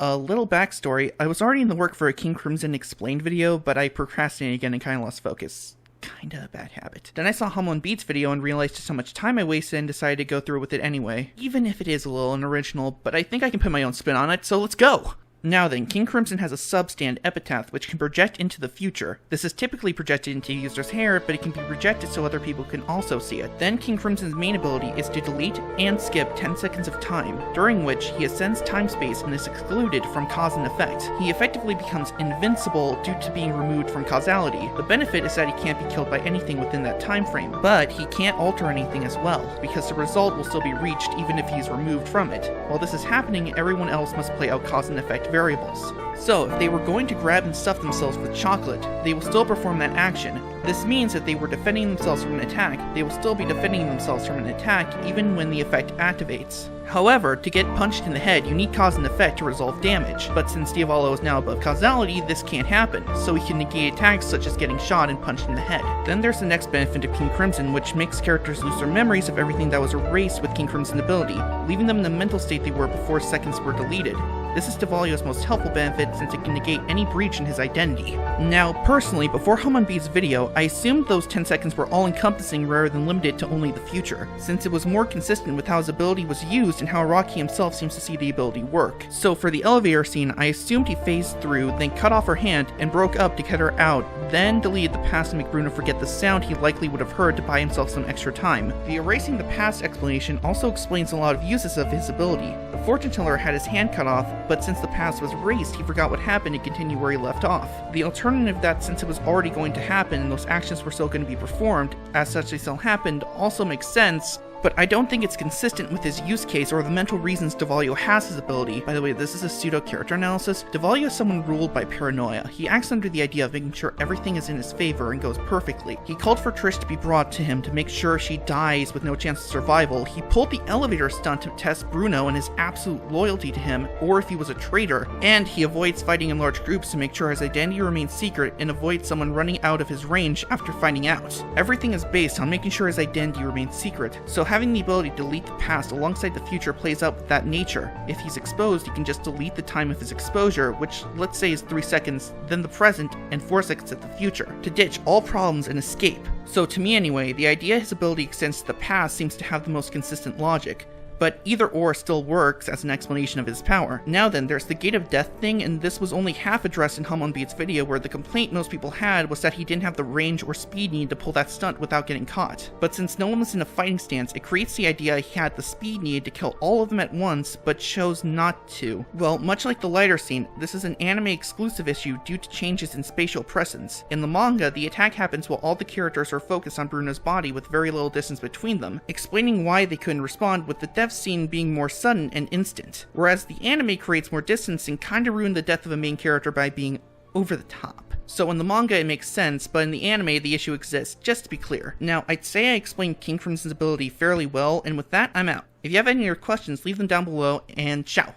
A little backstory, I was already in the work for a King Crimson Explained video, but I procrastinated again and kinda lost focus. Kinda a bad habit. Then I saw Hamon Beats video and realized just how much time I wasted and decided to go through with it anyway. Even if it is a little unoriginal, but I think I can put my own spin on it, so let's go! Now then, King Crimson has a substand epitaph which can project into the future. This is typically projected into a user's hair, but it can be projected so other people can also see it. Then King Crimson's main ability is to delete and skip 10 seconds of time, during which he ascends time-space and is excluded from cause and effect. He effectively becomes invincible due to being removed from causality. The benefit is that he can't be killed by anything within that time frame, but he can't alter anything as well, because the result will still be reached even if he's removed from it. While this is happening, everyone else must play out cause and effect variables. So, if they were going to grab and stuff themselves with chocolate, they will still perform that action. This means that they were defending themselves from an attack, they will still be defending themselves from an attack even when the effect activates. However, to get punched in the head, you need cause and effect to resolve damage, but since Diavolo is now above causality, this can't happen, so he can negate attacks such as getting shot and punched in the head. Then there's the next benefit of King Crimson, which makes characters lose their memories of everything that was erased with King Crimson's ability, leaving them in the mental state they were before seconds were deleted. This is Divalio's most helpful benefit since it can negate any breach in his identity. Now, personally, before Hamon Beats' video, I assumed those 10 seconds were all-encompassing rather than limited to only the future, since it was more consistent with how his ability was used and how Araki himself seems to see the ability work. So for the elevator scene, I assumed he phased through, then cut off her hand and broke up to cut her out, then deleted the past to make Bruno forget the sound he likely would have heard to buy himself some extra time. The erasing the past explanation also explains a lot of uses of his ability. The fortune teller had his hand cut off, but since the past was erased, he forgot what happened and continued where he left off. The alternative that since it was already going to happen and those actions were still going to be performed, as such they still happened, also makes sense, but I don't think it's consistent with his use case or the mental reasons Divalio has his ability. By the way, this is a pseudo-character analysis. Divalio is someone ruled by paranoia. He acts under the idea of making sure everything is in his favor and goes perfectly. He called for Trish to be brought to him to make sure she dies with no chance of survival. He pulled the elevator stunt to test Bruno and his absolute loyalty to him, or if he was a traitor, and he avoids fighting in large groups to make sure his identity remains secret and avoids someone running out of his range after finding out. Everything is based on making sure his identity remains secret, so having the ability to delete the past alongside the future plays out with that nature. If he's exposed, he can just delete the time of his exposure, which let's say is 3 seconds, then the present, and 4 seconds at the future, to ditch all problems and escape. So to me anyway, the idea his ability extends to the past seems to have the most consistent logic. But either or still works as an explanation of his power. Now then, there's the Gate of Death thing, and this was only half addressed in Hamon Beats' video, where the complaint most people had was that he didn't have the range or speed needed to pull that stunt without getting caught. But since no one was in a fighting stance, it creates the idea he had the speed needed to kill all of them at once, but chose not to. Well, much like the lighter scene, this is an anime exclusive issue due to changes in spatial presence. In the manga, the attack happens while all the characters are focused on Bruno's body with very little distance between them, explaining why they couldn't respond with the death scene being more sudden and instant, whereas the anime creates more distance and kinda ruined the death of a main character by being over the top. So in the manga it makes sense, but in the anime the issue exists, just to be clear. Now, I'd say I explained King Crimson's ability fairly well, and with that I'm out. If you have any other questions, leave them down below, and ciao!